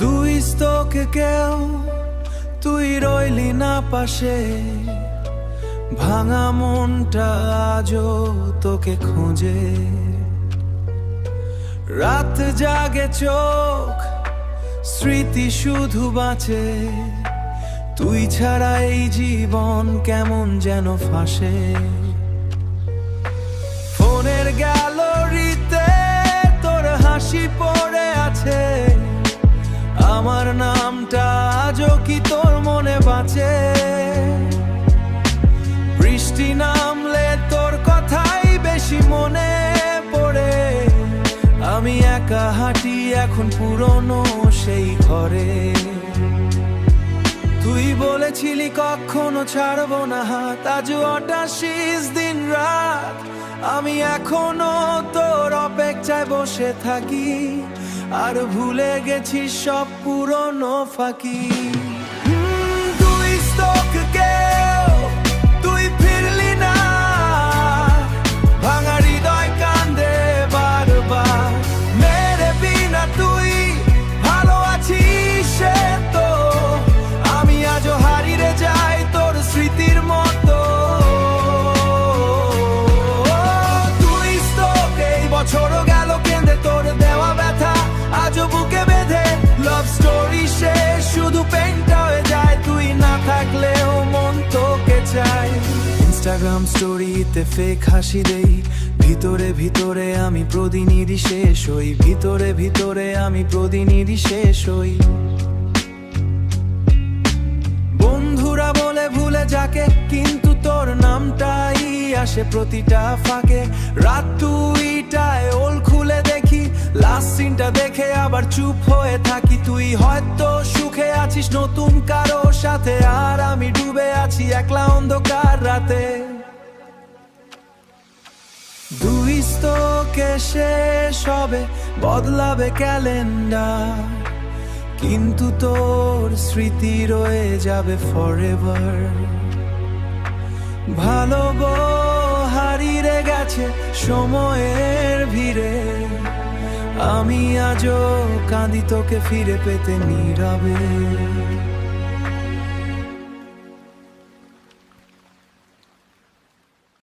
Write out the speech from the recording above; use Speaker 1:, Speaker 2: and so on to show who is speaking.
Speaker 1: দুই স্তকে কেউ তুই রইলি না পাশে, ভাঙা মনটা আজও তোকে খোঁজে। রাত জাগে চোখ, স্মৃতি শুধু বাঁচে, তুই ছাড়া এই জীবন কেমন যেন ফাঁসে। ফোনের গ্যালারিতে তোর হাসি পড়ে আছে, আমার নামটা আজও কি তোর মনে বাঁচে? বৃষ্টি নামলে তোর কথাই বেশি মনে পড়ে, আমি একা হাঁটি এখন পুরনো সেই ঘরে। তুই বলেছিলি কখনো ছাড়বো না হাত, আজ 88 দিন রাত আমি এখনো তোর অপেক্ষায় বসে থাকি, আর ভুলে গেছি সব পুরনো ফাঁকি। দুই স্তক কেউ তুই ফিরলি না, ভাঙা হৃদয় কান্দে বারবার। মেরে বিনা তুই ভালো আছিস সে তো, আমি আজও হারিয়ে যাই তোর স্মৃতির মতো। দুই স্তক এই বছরও গেল কেঁদে, তোর দেওয়া ব্যথা আজও বুকে বেঁধে। লাভ স্টোরি শেষ, শুধু পেনটা হয়ে যায়, তুই না থাকলেও মন তোকে চাই। ইনস্টাগ্রাম স্টোরিতে ফেক হাসি দেই, ভিতরে ভিতরে আমি প্রতিনিধি শেষ হই, ভিতরে ভিতরে আমি প্রতিনিধি শেষ হই। বন্ধুরা বলে ভুলে যাকে, কিন্তু তোর নামটাই আসে প্রতিটা ফাঁকে। রাত দুইটায় ওল খুলে দেখি, লাস্ট সিনটা দেখে আবার চুপ হয়ে থাকি। তুই হয়তো সুখে আছিস নতুন কারো সাথে, আর আমি ডুবে আছি একলা অন্ধকার রাতে। দুই স্তকে শেষ হবে, বদলাবে ক্যালেন্ডার, কিন্তু তোর স্মৃতি রয়ে যাবে ফরএভার। ভালোগো হারিয়ে গেছে সময়ের ভিড়ে, আমি আজও কাঁদি তোকে ফিরে পেতে নীরবে।